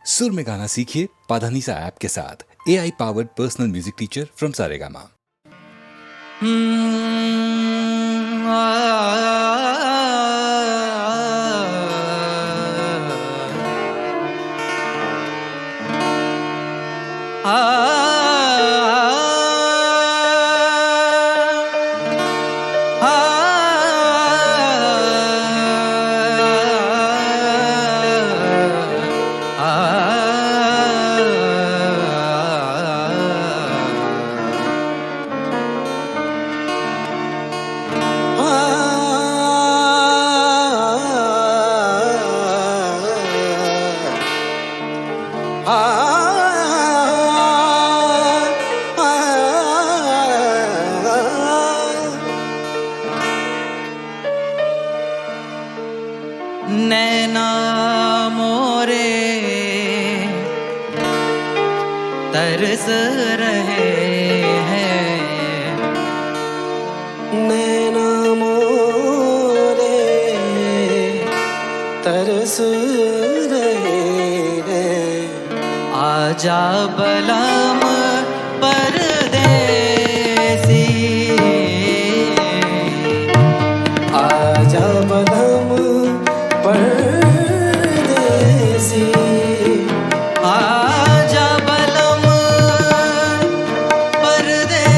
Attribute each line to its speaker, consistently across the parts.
Speaker 1: सुर में गाना सीखिए पाधानीसा ऐप के साथ। AI powered personal music teacher from Saregama.
Speaker 2: नैना मोरे तरस रहे हैं,
Speaker 3: नैना मोरे तरस रहे हैं।
Speaker 2: आजा बलम परदेसी,
Speaker 3: आजा बलम परदेसी,
Speaker 2: आजा बलम परदेसी,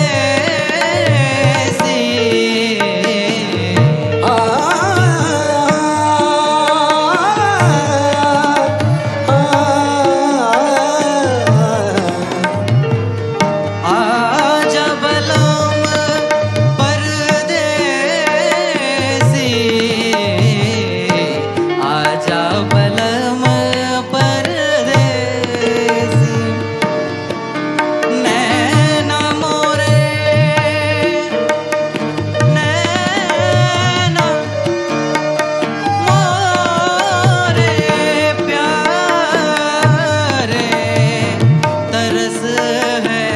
Speaker 2: आजा बलम परदेसी, आजा बलम परदेसी। नैना मोरे, नैना मोरे प्यारे तरस है,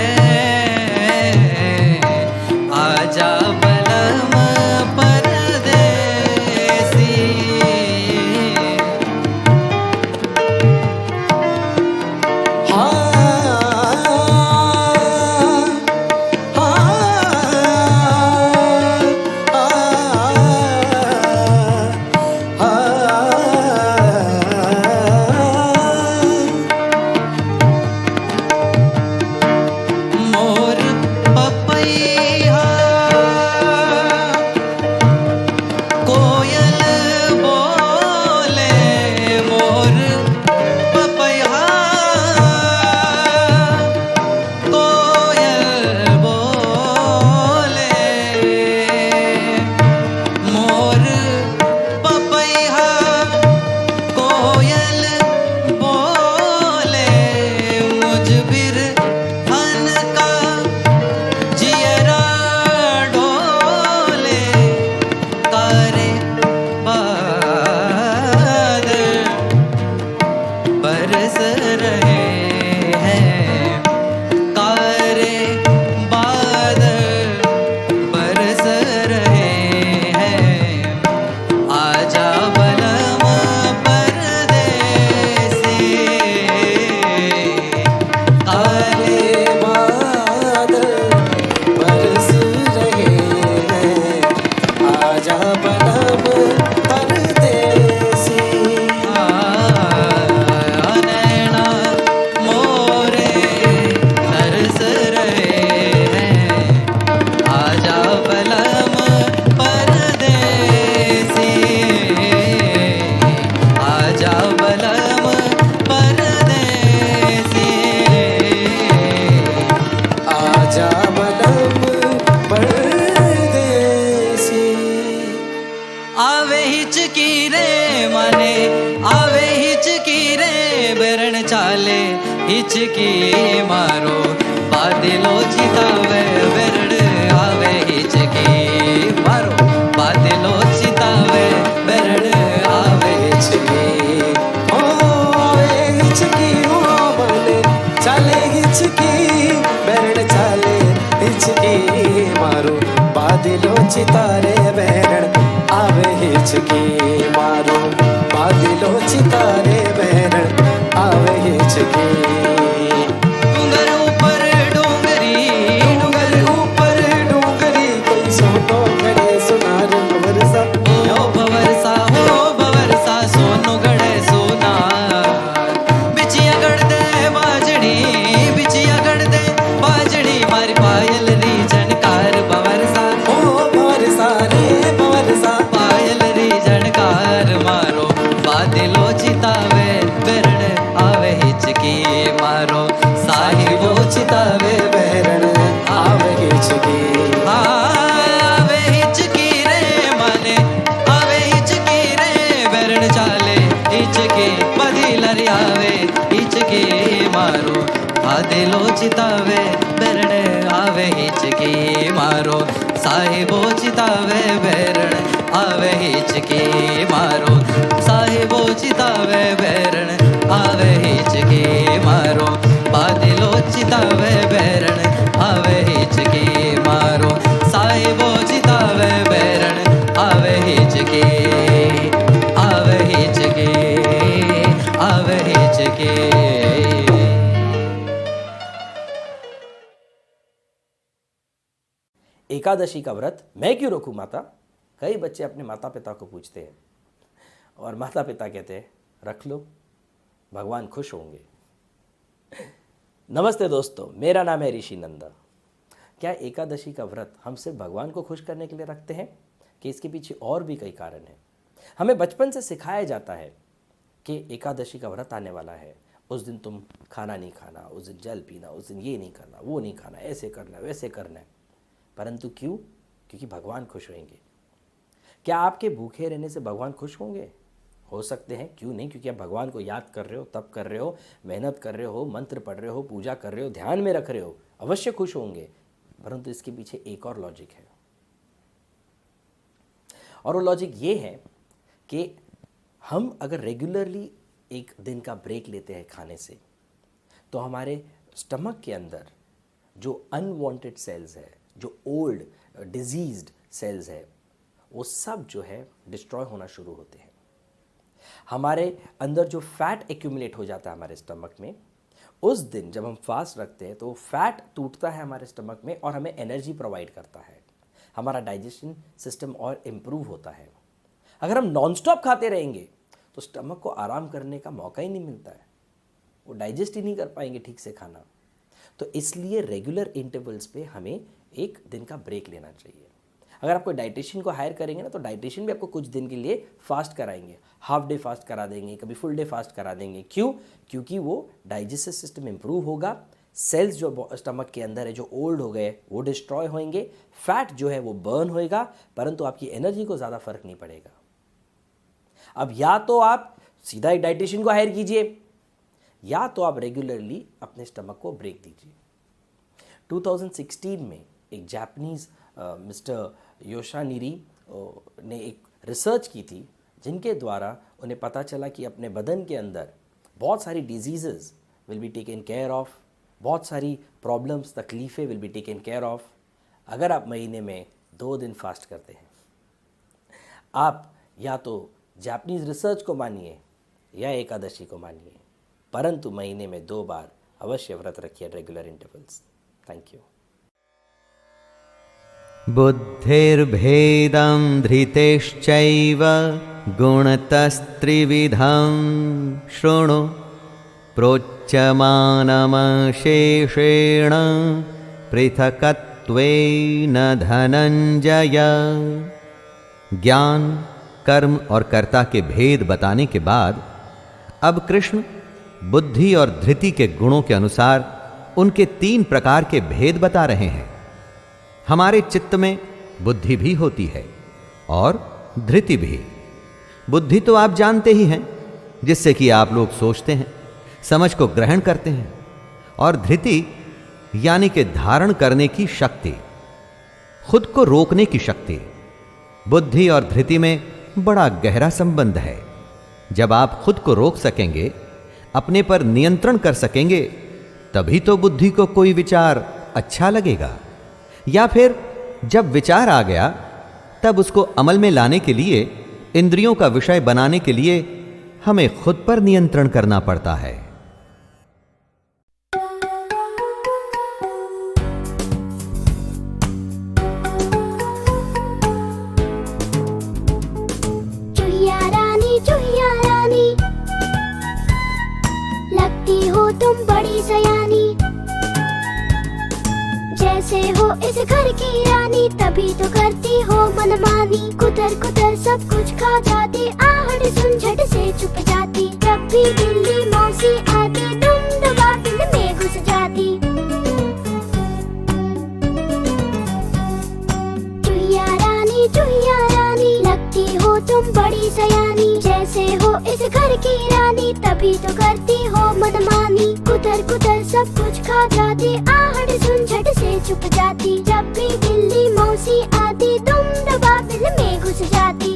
Speaker 2: आजा बलम परदेसी। मोर पपैया कोयल बोले, मोर पपैया कोयल बोले, मोर पपैया कोयल बोले, मुझ बिर हन का जियरा डोले, तारे बादल बरस रहे हैं, तारे बादल बरस रहे हैं, आजा बलम परदेसी, तारे
Speaker 3: बादल बरस रहे हैं। आजा बलम परदेसी,
Speaker 2: नैना मोरे तरस रहे हैं, आजा बलम परदेसी, आजा बलम परदेसी,
Speaker 3: आजा बलम परदेसी।
Speaker 2: आवे हिचकी रे माने, आवे हिचकी रे बेरण चाले, हिचकी मारो बादलो चितावे बेरण, आवे हिचकी मारो बादलो चितावे बेरण, आवे हिचकी।
Speaker 3: ओ आवे हिचकी हो बने चले हिचकी, बैरण चले हिचकी मारो बादलो चितारे बैरण, आवे हिचकी मारो बादलो चितारे बैरण, आवे हिचकी। हिचकी।
Speaker 2: डूंगर ऊपर डूंगरी,
Speaker 3: डूंगर ऊपर डूंगरी, कोई सोनो गड़े सुनार बरसा।
Speaker 2: हो बवरसा, हो बवरसा, सोनो गड़े सोनार। बिचिया गढ़ दे बाजड़ी, बिचिया गढ़ दे बाजड़ी, मारी पायल री झनकार बवरसा।
Speaker 3: ओ बरसा रे बरसा,
Speaker 2: पायल री झनकार मारो, बादलो चितावे बेरण आवे हिचकी मारो, साहिबो चितावे
Speaker 3: बहरण आवे हिचकी।
Speaker 2: आवे हिचकी रे माने, आवे हिचकी रे बेरण चाले हिचकी, बदिलरी आवे हिचकी मारो, बादलो चितावे बेरण आवे हिचकी मारो, साहिबो चितावे बेरण आवे हिचकी मारो, साहिबो चितावे बेरण आवे हिचकी मारो, बादलो चितावे बेरण आवे हिचकी मारो, साहिबो चितावे बेरण आवे हिचकी, आवे हिचकी, आवे हिचकी।
Speaker 4: एकादशी का व्रत मैं क्यों रखूं माता? कई बच्चे अपने माता पिता को पूछते हैं और माता पिता कहते हैं रख लो, भगवान खुश होंगे। नमस्ते दोस्तों, मेरा नाम है ऋषि नंदा। क्या एकादशी का व्रत हम सिर्फ भगवान को खुश करने के लिए रखते हैं कि इसके पीछे और भी कई कारण हैं? हमें बचपन से सिखाया जाता है कि एकादशी का व्रत आने वाला है, उस दिन तुम खाना नहीं खाना, उस दिन जल पीना, उस दिन ये नहीं करना, वो नहीं खाना, ऐसे करना, वैसे करना है। परंतु क्यों? क्योंकि भगवान खुश होंगे। क्या आपके भूखे रहने से भगवान खुश होंगे? हो सकते हैं, क्यों नहीं? क्योंकि आप भगवान को याद कर रहे हो, तप कर रहे हो, मेहनत कर रहे हो, मंत्र पढ़ रहे हो, पूजा कर रहे हो, ध्यान में रख रहे हो, अवश्य खुश होंगे। परंतु इसके पीछे एक और लॉजिक है, और वो लॉजिक ये है कि हम अगर रेगुलरली एक दिन का ब्रेक लेते हैं खाने से, तो हमारे स्टमक के अंदर जो अनवांटेड सेल्स है, जो ओल्ड डिजीज्ड सेल्स है, वो सब जो है डिस्ट्रॉय होना शुरू होते हैं। हमारे अंदर जो फैट एक्यूमुलेट हो जाता है हमारे स्टमक में, उस दिन जब हम फास्ट रखते हैं तो फैट टूटता है हमारे स्टमक में और हमें एनर्जी प्रोवाइड करता है। हमारा डाइजेशन सिस्टम और इम्प्रूव होता है। अगर हम नॉनस्टॉप खाते रहेंगे तो स्टमक को आराम करने का मौका ही नहीं मिलता है, वो डाइजेस्ट ही नहीं कर पाएंगे ठीक से खाना। तो इसलिए रेगुलर इंटरवल्स पे हमें एक दिन का ब्रेक लेना चाहिए। अगर आप कोई डाइटिशियन को हायर करेंगे ना, तो डाइटिशियन भी आपको कुछ दिन के लिए फास्ट कराएंगे, हाफ डे फास्ट करा देंगे, कभी फुल डे फास्ट करा देंगे। क्यों? क्योंकि वो डाइजेस्टिव सिस्टम इंप्रूव होगा, सेल्स जो स्टमक के अंदर है जो ओल्ड हो गए वो डिस्ट्रॉय होंगे, फैट जो है वो बर्न होएगा, परंतु आपकी एनर्जी को ज़्यादा फर्क नहीं पड़ेगा। अब या तो आप सीधा एक डाइटिशियन को हायर कीजिए, या तो आप रेगुलरली अपने स्टमक को ब्रेक दीजिए। 2016 में एक जापानीज मिस्टर योशानिरी ने एक रिसर्च की थी, जिनके द्वारा उन्हें पता चला कि अपने बदन के अंदर बहुत सारी diseases will be taken care of, बहुत सारी प्रॉब्लम्स, तकलीफ़ें will be taken care of अगर आप महीने में 2 दिन फास्ट करते हैं। आप या तो जापानीज रिसर्च को मानिए या एकादशी को मानिए, परंतु महीने में 2 बार अवश्य व्रत रखिए, रेगुलर इंटरवल्स। Thank you.
Speaker 5: बुद्धिर्भेदं धृतेश्चैव गुणतस्त्रिविधं शृणु प्रोच्यमानमशेषेण पृथकत्वेन धनंजय। ज्ञान, कर्म और कर्ता के भेद बताने के बाद अब कृष्ण बुद्धि और धृति के गुणों के अनुसार उनके 3 प्रकार के भेद बता रहे हैं। हमारे चित्त में बुद्धि भी होती है और धृति भी। बुद्धि तो आप जानते ही हैं, जिससे कि आप लोग सोचते हैं, समझ को ग्रहण करते हैं, और धृति यानी कि धारण करने की शक्ति, खुद को रोकने की शक्ति। बुद्धि और धृति में बड़ा गहरा संबंध है। जब आप खुद को रोक सकेंगे, अपने पर नियंत्रण कर सकेंगे, तभी तो बुद्धि को कोई विचार अच्छा लगेगा। या फिर जब विचार आ गया, तब उसको अमल में लाने के लिए, इंद्रियों का विषय बनाने के लिए हमें खुद पर नियंत्रण करना पड़ता है।
Speaker 6: तुम बड़ी सयानी, जैसे हो इस घर की रानी, तभी तो करती हो मनमानी। कुतर कुतर सब कुछ खा जाती, आहट सुन झट से चुप जाती। जब भी बिल्ली मौसी आती, तुम दबा बिल में घुस जाती। चुहिया रानी, लगती हो तुम बड़ी सयानी, जैसे हो इस घर की रानी, तभी तो करती हो मनमानी। कुतर कुतर सब कुछ खा जाती, आहट सुन झट से चुप जाती। जब भी बिल्ली मौसी आती, तुम दबा बिल में घुस जाती।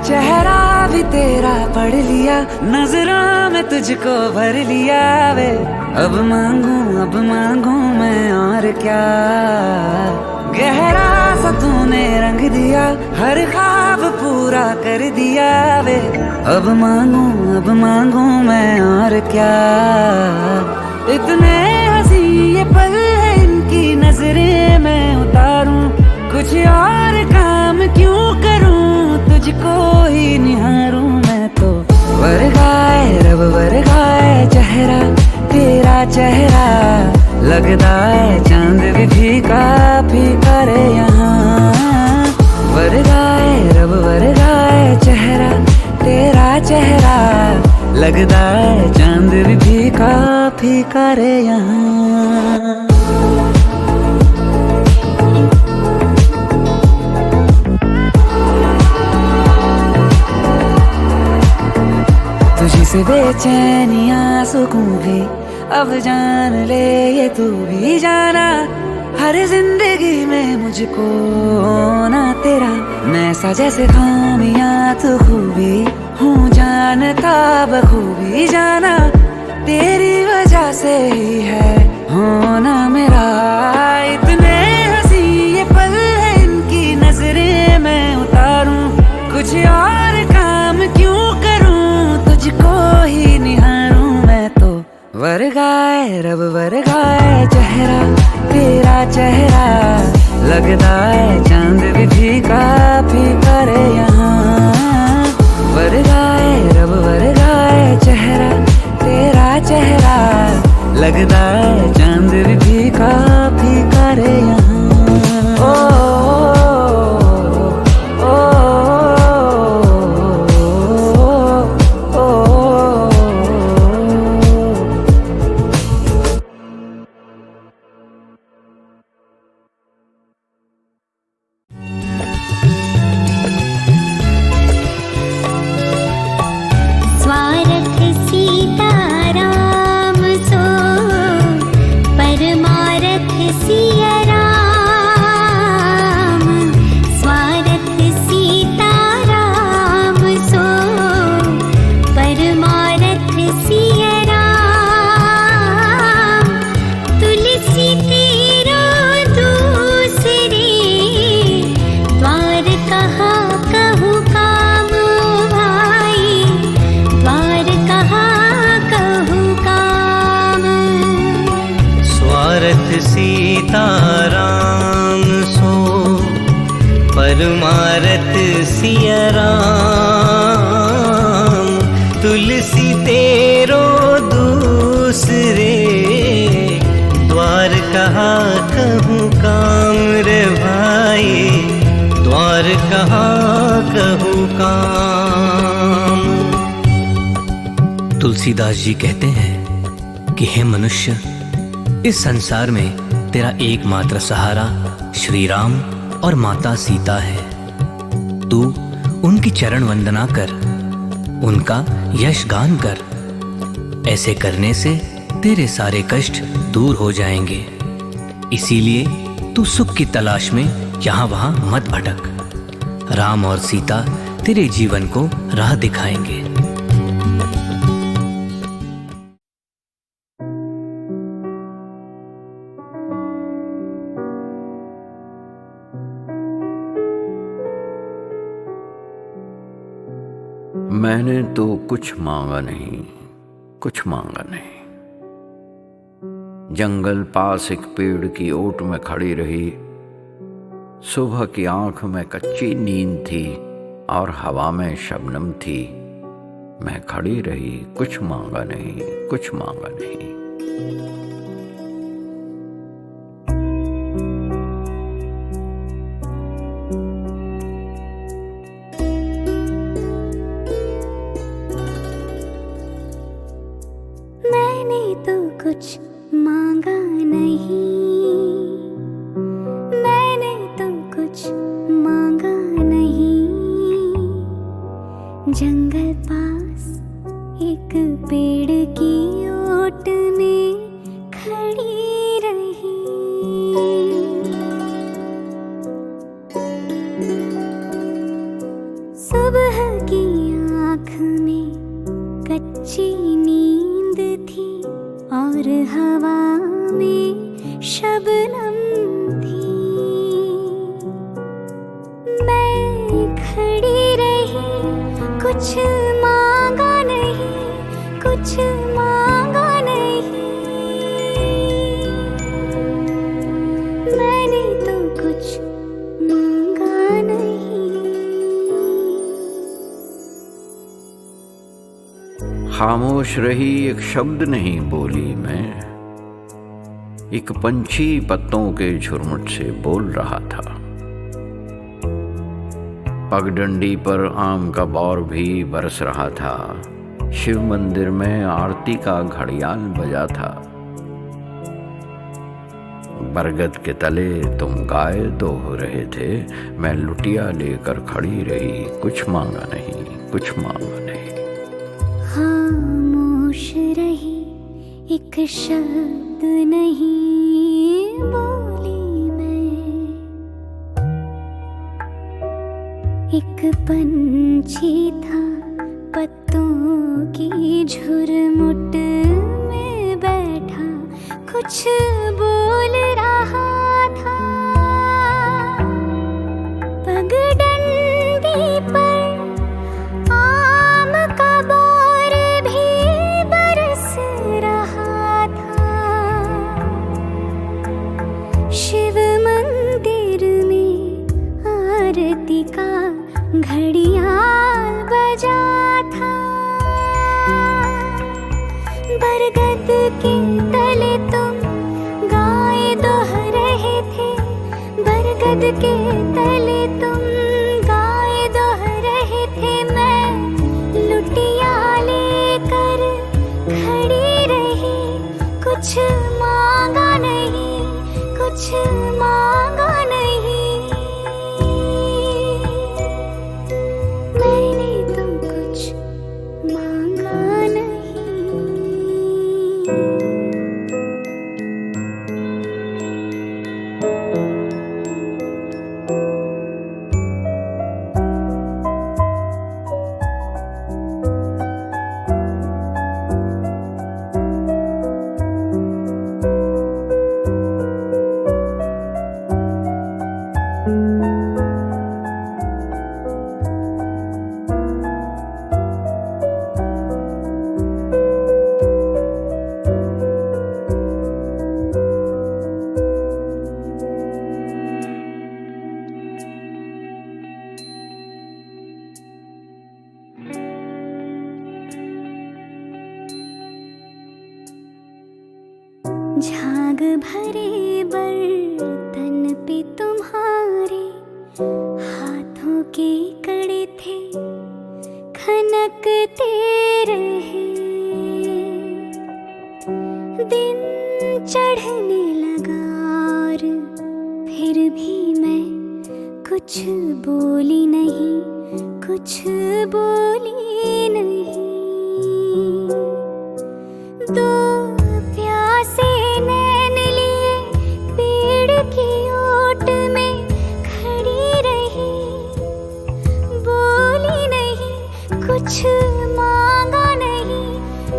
Speaker 2: चेहरा भी तेरा पढ़ लिया, नजरों में तुझको भर लिया वे। अब मांगू मैं और क्या, गहरा सा तूने रंग दिया, हर ख्वाब पूरा कर दिया वे। अब मांगू मैं और क्या, इतने हंसी ये पल है इनकी नजरें मैं उतारूं। कुछ और काम क्यों करूं, तुझको ही निहारूं मैं तो। वर्गाए रब वर्गाए चेहरा, तेरा चेहरा लगता है चांद भी फीका फीका रे यहाँ। वर्गाए रब वर्गाए चेहरा, तेरा चेहरा लगता है चांद भी फीका फीका रे यहाँ। तुझी से बेचैनियां सुकून भी अब जान ले ये तू भी जाना। हर जिंदगी में मुझको ना तेरा मैं सा जैसे खामियां तो खूबी हूँ जानता बखूबी जाना। तेरी वजह से ही है होना मेरा, इतने हंसी ये पल है इनकी नजरें मैं उतारूं। कुछ और काम क्यों करूं, तुझको ही निहारूं मैं तो। वर्गाए रब वर्गाए चेहरा, तेरा चेहरा लगता है चांद भी फीका फीका रे यहाँ। वर्गाए रब वर्गाए चेहरा, तेरा चेहरा लगता है चांद भी फीका फीका रे यहाँ। ओ
Speaker 7: सीताराम सो परमारथ सिया राम। तुलसी तेरो दूसरे द्वार कहा कहूँ काम रे भाई, द्वार कहा कहूँ काम।
Speaker 8: तुलसीदास जी कहते हैं कि हे मनुष्य, इस संसार में तेरा एकमात्र सहारा श्री राम और माता सीता है। तू उनकी चरण वंदना कर, उनका यश गान कर। ऐसे करने से तेरे सारे कष्ट दूर हो जाएंगे। इसीलिए तू सुख की तलाश में यहाँ वहाँ मत भटक। राम और सीता तेरे जीवन को राह दिखाएंगे।
Speaker 9: मैंने तो कुछ मांगा नहीं, कुछ मांगा नहीं। जंगल पास एक पेड़ की ओट में खड़ी रही। सुबह की आंख में कच्ची नींद थी और हवा में शबनम थी। मैं खड़ी रही, कुछ मांगा नहीं, कुछ मांगा नहीं।
Speaker 6: मैंने तो कुछ मांगा नहीं, मैंने तो कुछ मांगा नहीं। जंगल पास एक पेड़ की ओट में खड़ी रही। सुबह की आँख में कच्ची नींद थी और हवा में शबनम थी। मैं खड़ी रही, कुछ मांगा नहीं, कुछ मांगा नहीं। मैंने तो कुछ मांगा नहीं।
Speaker 9: खामोश रही, एक शब्द नहीं बोली मैं। एक पंछी पत्तों के झुरमुट से बोल रहा था। पगडंडी पर आम का बौर भी बरस रहा था। शिव मंदिर में आरती का घड़ियाल बजा था। बरगद के तले तुम गाय दो हो रहे थे। मैं लुटिया लेकर खड़ी रही, कुछ मांगा नहीं, कुछ मांगा नहीं।
Speaker 6: खामोश रही, एक शब्द नहीं बोली मैं। एक पंछी था पत्तों की झुरमुट में बैठा, कुछ बोल रहा था। पगडंडी पर आम का बौर भी बरस रहा था। शिव मंदिर में आरती का घड़ियाल बजा था। बरगद के तले तुम गाय दोह रहे थे। बरगद के तले तुम गाय दोह रहे थे। मैं लुटिया लेकर खड़ी रही, कुछ मांगा नहीं, कुछ मांगा नहीं। मैंने तो कुछ मांगा नहीं। झाग भरे बर्तन पे तुम्हारे हाथों के कड़े थे, खनकते रहे। दिन चढ़ने लगा और फिर भी मैं कुछ बोली नहीं, कुछ बोली नहीं। दो प्यासे नैन लिए पेड़ की ओट में खड़ी रही, बोली नहीं, कुछ मांगा नहीं,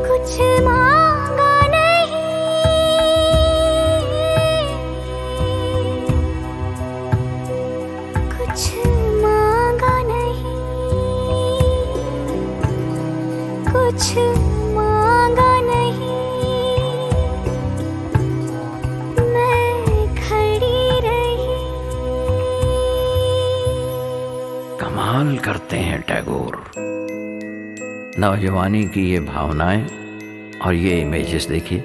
Speaker 6: कुछ मांगा नहीं। कुछ मांगा नहीं। कुछ मांगा नहीं, मैं खड़ी रही।
Speaker 9: कमाल करते हैं टैगोर। नौजवानी की ये भावनाएं और ये इमेजेस देखिए,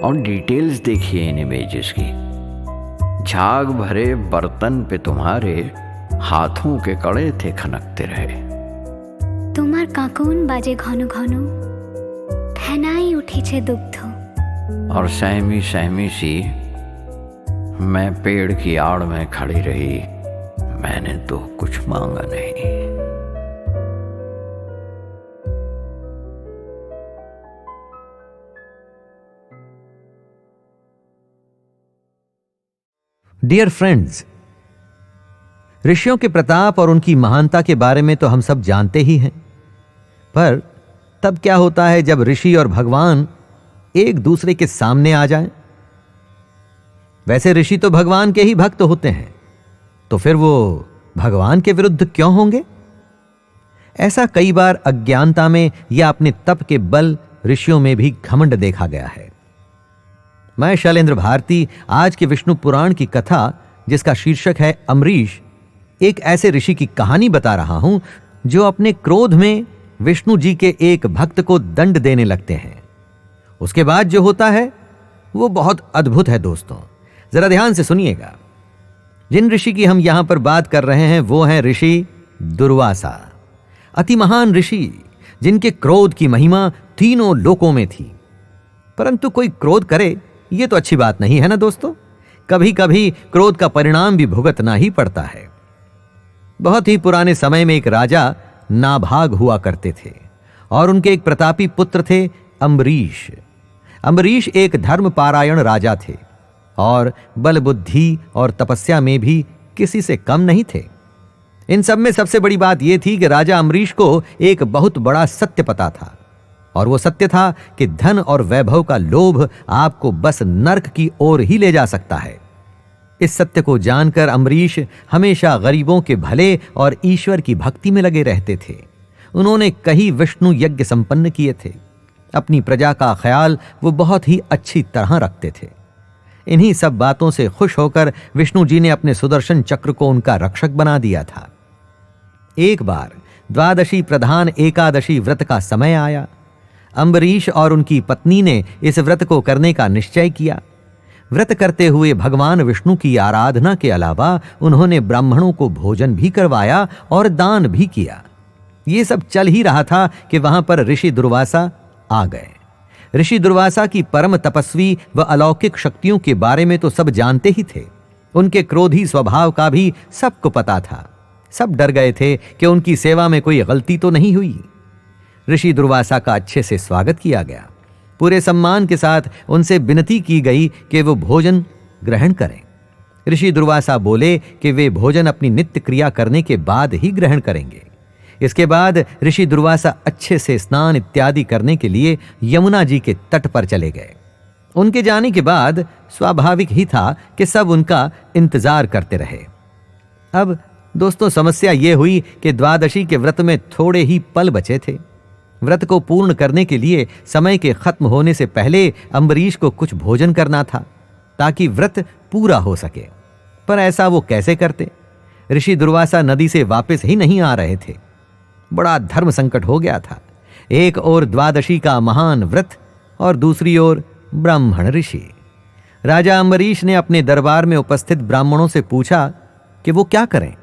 Speaker 9: और डिटेल्स देखिए इन इमेजेस की। झाग भरे बर्तन पे तुम्हारे हाथों के कड़े थे खनकते रहे।
Speaker 6: তোমার কাকুন বাজে ঘন ঘন, ফেনাই উঠেছে দুগ্ধ।
Speaker 9: और सहमी सहमी सी मैं पेड़ की आड़ में खड़ी रही, मैंने तो कुछ मांगा नहीं।
Speaker 5: डियर फ्रेंड्स, ऋषियों के प्रताप और उनकी महानता के बारे में तो हम सब जानते ही हैं, पर तब क्या होता है जब ऋषि और भगवान एक दूसरे के सामने आ जाएं? वैसे ऋषि तो भगवान के ही भक्त होते हैं, तो फिर वो भगवान के विरुद्ध क्यों होंगे? ऐसा कई बार अज्ञानता में या अपने तप के बल ऋषियों में भी घमंड देखा गया है। मैं शैलेंद्र भारती आज के विष्णु पुराण की कथा, जिसका शीर्षक है अम्बरीश, एक ऐसे ऋषि की कहानी बता रहा हूं जो अपने क्रोध में विष्णु जी के एक भक्त को दंड देने लगते हैं। उसके बाद जो होता है वो बहुत अद्भुत है। दोस्तों, जरा ध्यान से सुनिएगा। जिन ऋषि की हम यहां पर बात कर रहे हैं वो हैं ऋषि दुर्वासा, अति महान ऋषि जिनके क्रोध की महिमा तीनों लोकों में थी। परंतु कोई क्रोध करे ये तो अच्छी बात नहीं है ना दोस्तों। कभी कभी क्रोध का परिणाम भी भुगतना ही पड़ता है। बहुत ही पुराने समय में एक राजा नाभाग हुआ करते थे और उनके एक प्रतापी पुत्र थे अम्बरीश। अम्बरीश एक धर्मपारायण राजा थे और बल बुद्धि और तपस्या में भी किसी से कम नहीं थे। इन सब में सबसे बड़ी बात यह थी कि राजा अम्बरीश को एक बहुत बड़ा सत्य पता था, और वो सत्य था कि धन और वैभव का लोभ आपको बस नरक की ओर ही ले जा सकता है। इस सत्य को जानकर अम्बरीश हमेशा गरीबों के भले और ईश्वर की भक्ति में लगे रहते थे। उन्होंने कई विष्णु यज्ञ संपन्न किए थे। अपनी प्रजा का ख्याल वो बहुत ही अच्छी तरह रखते थे। इन्हीं सब बातों से खुश होकर विष्णु जी ने अपने सुदर्शन चक्र को उनका रक्षक बना दिया था। एक बार द्वादशी प्रधान एकादशी व्रत का समय आया। अम्बरीश और उनकी पत्नी ने इस व्रत को करने का निश्चय किया। व्रत करते हुए भगवान विष्णु की आराधना के अलावा उन्होंने ब्राह्मणों को भोजन भी करवाया और दान भी किया। ये सब चल ही रहा था कि वहां पर ऋषि दुर्वासा आ गए। ऋषि दुर्वासा की परम तपस्वी व अलौकिक शक्तियों के बारे में तो सब जानते ही थे। उनके क्रोधी स्वभाव का भी सबको पता था। सब डर गए थे कि उनकी सेवा में कोई गलती तो नहीं हुई। ऋषि दुर्वासा का अच्छे से स्वागत किया गया। पूरे सम्मान के साथ उनसे विनती की गई कि वो भोजन ग्रहण करें। ऋषि दुर्वासा बोले कि वे भोजन अपनी नित्य क्रिया करने के बाद ही ग्रहण करेंगे। इसके बाद ऋषि दुर्वासा अच्छे से स्नान इत्यादि करने के लिए यमुना जी के तट पर चले गए। उनके जाने के बाद स्वाभाविक ही था कि सब उनका इंतजार करते रहे। अब दोस्तों, समस्या यह हुई कि द्वादशी के व्रत में थोड़े ही पल बचे थे। व्रत को पूर्ण करने के लिए समय के खत्म होने से पहले अम्बरीश को कुछ भोजन करना था ताकि व्रत पूरा हो सके। पर ऐसा वो कैसे करते? ऋषि दुर्वासा नदी से वापस ही नहीं आ रहे थे। बड़ा धर्म संकट हो गया था। एक ओर द्वादशी का महान व्रत और दूसरी ओर ब्राह्मण ऋषि। राजा अम्बरीश ने अपने दरबार में उपस्थित ब्राह्मणों से पूछा कि वो क्या करें।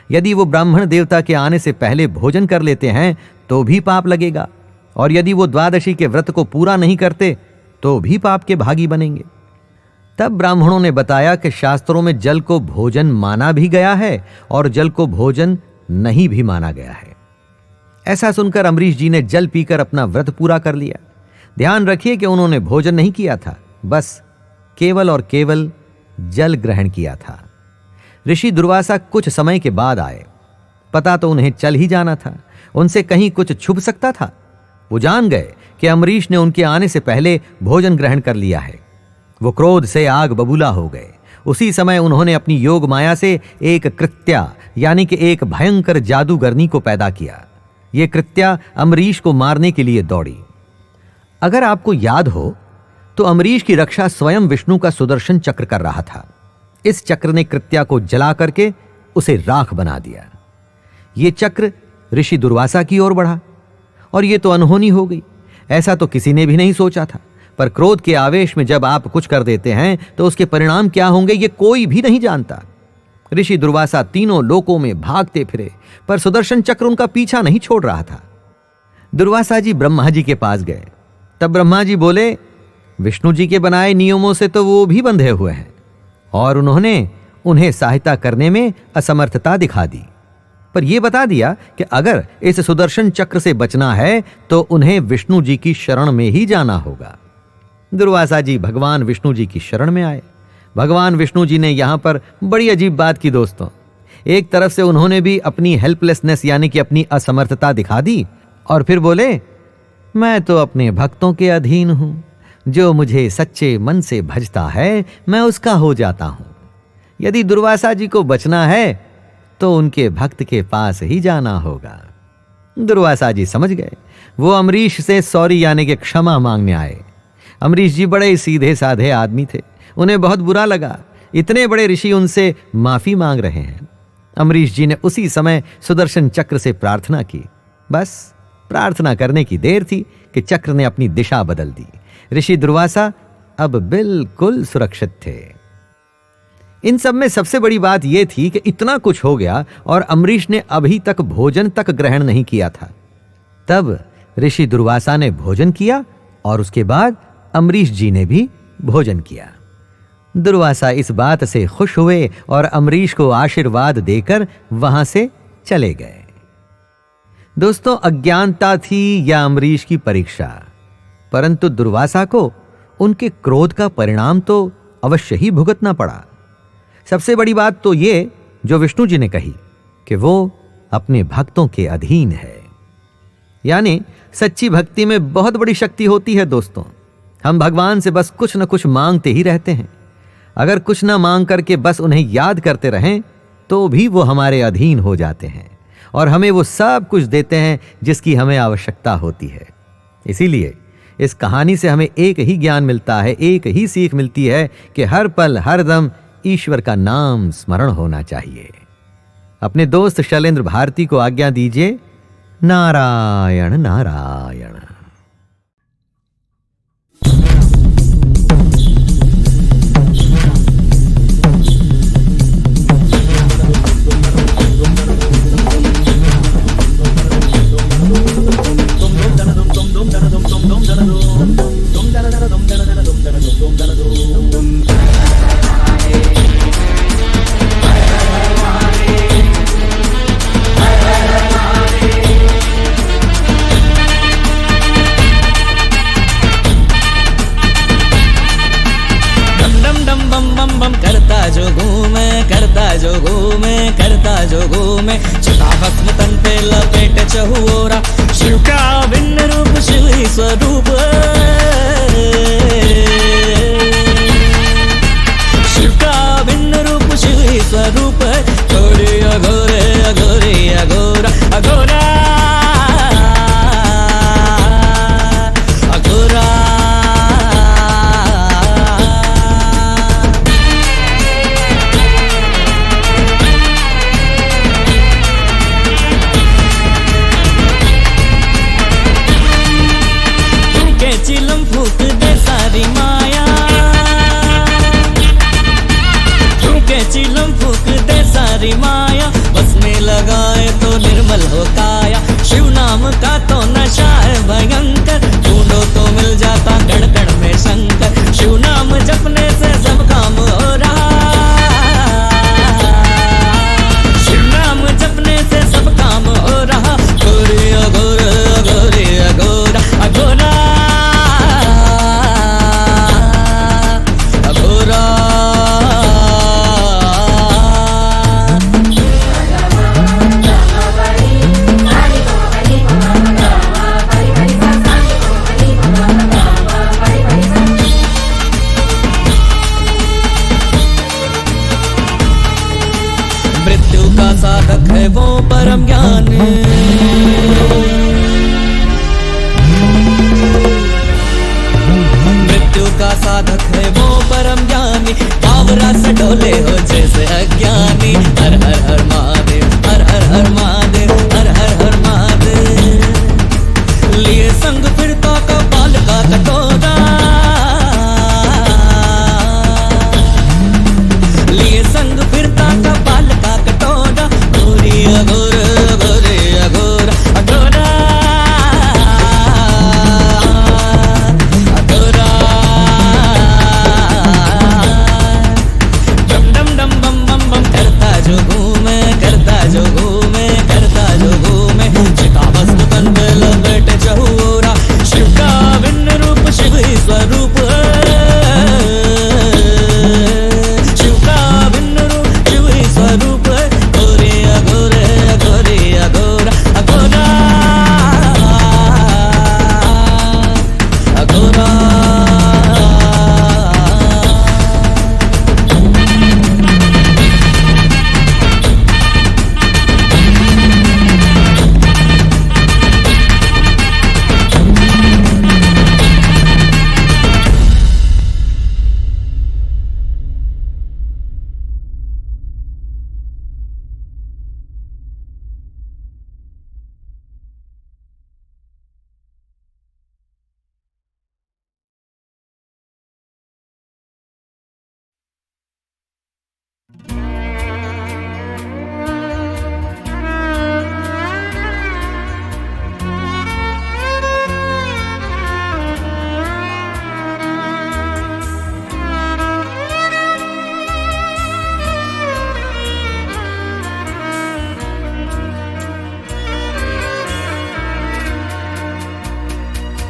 Speaker 5: यदि वो ब्राह्मण देवता के आने से पहले भोजन कर लेते हैं तो भी पाप लगेगा, और यदि वो द्वादशी के व्रत को पूरा नहीं करते तो भी पाप के भागी बनेंगे। तब ब्राह्मणों ने बताया कि शास्त्रों में जल को भोजन माना भी गया है और जल को भोजन नहीं भी माना गया है। ऐसा सुनकर अम्बरीश जी ने जल पीकर अपना व्रत पूरा कर लिया। ध्यान रखिए कि उन्होंने भोजन नहीं किया था, बस केवल और केवल जल ग्रहण किया था। ऋषि दुर्वासा कुछ समय के बाद आए। पता तो उन्हें चल ही जाना था, उनसे कहीं कुछ छुप सकता था। वो जान गए कि अम्बरीश ने उनके आने से पहले भोजन ग्रहण कर लिया है। वो क्रोध से आग बबूला हो गए। उसी समय उन्होंने अपनी योग माया से एक कृत्या यानी कि एक भयंकर जादूगरनी को पैदा किया। ये कृत्या अम्बरीश को मारने के लिए दौड़ी। अगर आपको याद हो तो अम्बरीश की रक्षा स्वयं विष्णु का सुदर्शन चक्र कर रहा था। इस चक्र ने कृत्या को जला करके उसे राख बना दिया। ये चक्र ऋषि दुर्वासा की ओर बढ़ा और ये तो अनहोनी हो गई। ऐसा तो किसी ने भी नहीं सोचा था, पर क्रोध के आवेश में जब आप कुछ कर देते हैं तो उसके परिणाम क्या होंगे ये कोई भी नहीं जानता। ऋषि दुर्वासा तीनों लोकों में भागते फिरे, पर सुदर्शन चक्र उनका पीछा नहीं छोड़ रहा था। दुर्वासा जी ब्रह्मा जी के पास गए। तब ब्रह्मा जी बोले, विष्णु जी के बनाए नियमों से तो वो भी बंधे हुए हैं, और उन्होंने उन्हें सहायता करने में असमर्थता दिखा दी। पर यह बता दिया कि अगर इस सुदर्शन चक्र से बचना है तो उन्हें विष्णु जी की शरण में ही जाना होगा। दुर्वासा जी भगवान विष्णु जी की शरण में आए। भगवान विष्णु जी ने यहां पर बड़ी अजीब बात की दोस्तों। एक तरफ से उन्होंने भी अपनी हेल्पलेसनेस यानी कि अपनी असमर्थता दिखा दी, और फिर बोले, मैं तो अपने भक्तों के अधीन हूं, जो मुझे सच्चे मन से भजता है मैं उसका हो जाता हूं। यदि दुर्वासा जी को बचना है तो उनके भक्त के पास ही जाना होगा। दुर्वासा जी समझ गए। वो अम्बरीश से सॉरी यानी कि क्षमा मांगने आए। अम्बरीश जी बड़े सीधे साधे आदमी थे, उन्हें बहुत बुरा लगा इतने बड़े ऋषि उनसे माफी मांग रहे हैं। अम्बरीश जी ने उसी समय सुदर्शन चक्र से प्रार्थना की। बस प्रार्थना करने की देर थी कि चक्र ने अपनी दिशा बदल दी। ऋषि दुर्वासा अब बिल्कुल सुरक्षित थे। इन सब में सबसे बड़ी बात यह थी कि इतना कुछ हो गया और अम्बरीश ने अभी तक भोजन तक ग्रहण नहीं किया था। तब ऋषि दुर्वासा ने भोजन किया और उसके बाद अम्बरीश जी ने भी भोजन किया। दुर्वासा इस बात से खुश हुए और अम्बरीश को आशीर्वाद देकर वहां से चले गए। दोस्तों, अज्ञानता थी या अम्बरीश की परीक्षा, परंतु दुर्वासा को उनके क्रोध का परिणाम तो अवश्य ही भुगतना पड़ा। सबसे बड़ी बात तो ये जो विष्णु जी ने कही कि वो अपने भक्तों के अधीन है, यानी सच्ची भक्ति में बहुत बड़ी शक्ति होती है। दोस्तों, हम भगवान से बस कुछ न कुछ मांगते ही रहते हैं। अगर कुछ ना मांग करके बस उन्हें याद करते रहें तो भी वो हमारे अधीन हो जाते हैं और हमें वो सब कुछ देते हैं जिसकी हमें आवश्यकता होती है। इसीलिए इस कहानी से हमें एक ही ज्ञान मिलता है, एक ही सीख मिलती है कि हर पल हर दम ईश्वर का नाम स्मरण होना चाहिए। अपने दोस्त शैलेंद्र भारती को आज्ञा दीजिए। नारायण नारायण।
Speaker 2: करता जो घूमे चिता भस्म तन पे लपेट चहुओरा। शिव का भिन्न रूप शिव ही स्वरूप, शिव का भिन्न रूप शिव ही स्वरूप। थोड़ी अघोरे अघोरे अघोरा अघोरा अघोरा।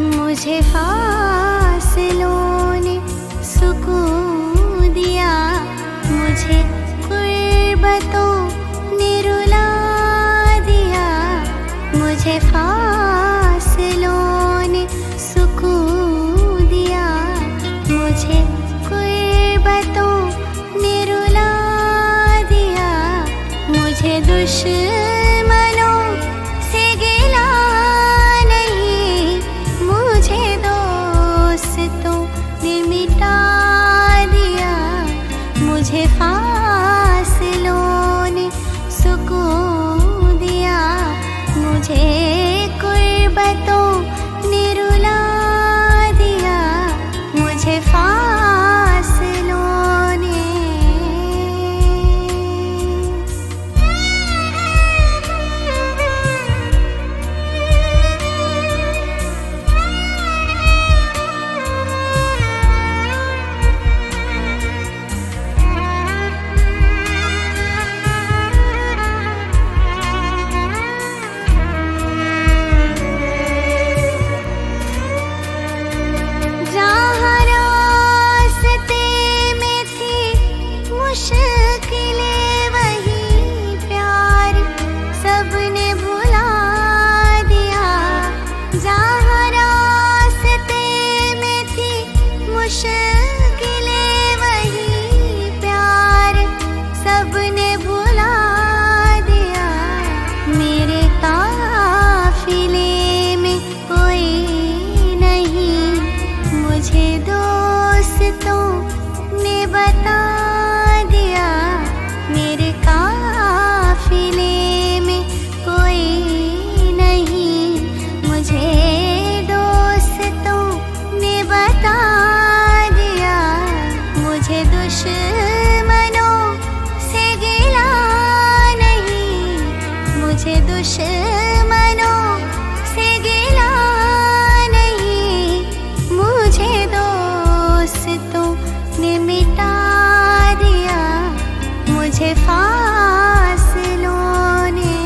Speaker 6: मुझे फासलों ने सुकून दिया, मुझे गुर्बतों ने रुला दिया। मुझे फासलों ने सुकून दिया, मुझे गुर्बतों ने रुला दिया। मुझे दुश्मनों से गिला नहीं, मुझे दोस्तों ने मिटा दिया। मुझे फासलों ने सुकून दिया, मुझे गुर्बतों ने रुला दिया। मुझे फासलों ने जहाँ रास्ते में थी मुश्किलें, वही प्यार सबने भुला दिया। जहाँ रास्ते में थी मुश्किलें, वही प्यार सबने भुला दिया। मेरे काफिले में कोई नहीं, मुझे दोस्तों ने बता दिया। मेरे काफिले में कोई नहीं, मुझे दोस्तों ने बता दिया। मुझे दुश्मनों से गिला नहीं, मुझे दुश्मनों से गिला नहीं। मुझे दोस्तों ने मिटा दिया, मुझे फासलों ने।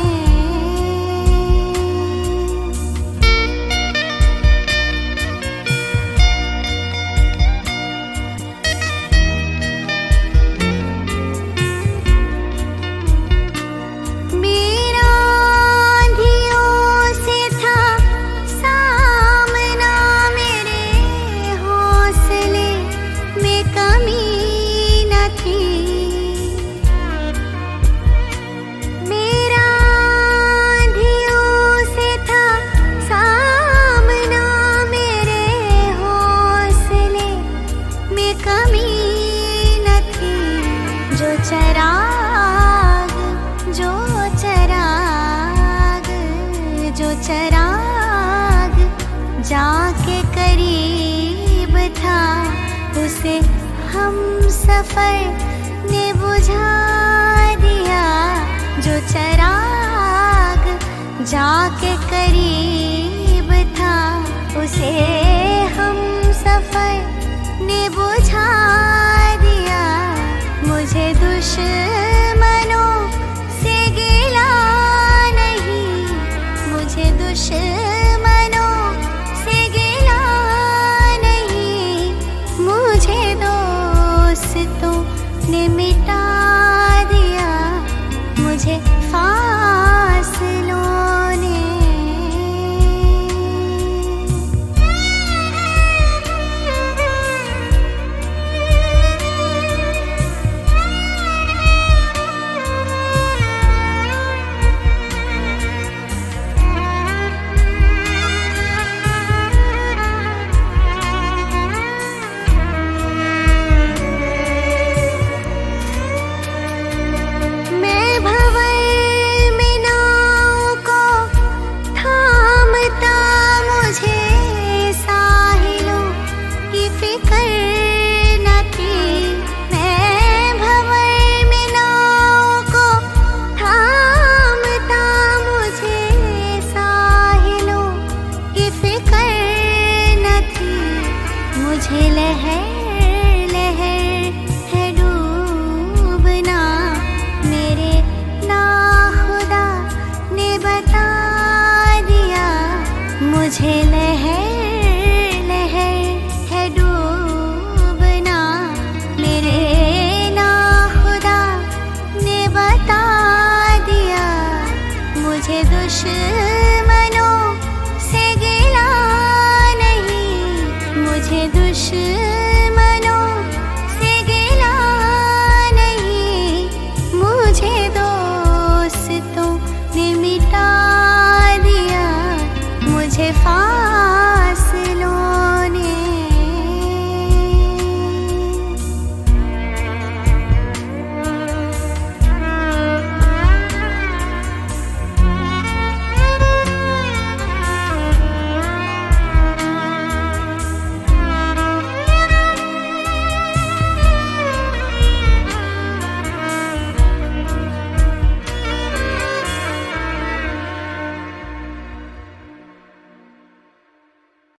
Speaker 6: मेरा आँधियों से था सामना, मेरे हौसले में कमी न थी। मेरा आँधियों से था सामना, मेरे हौसले में कमी न थी। जो चराग जाके करीब था, उसे हम सफर ने बुझा दिया। जो चराग जाके करीब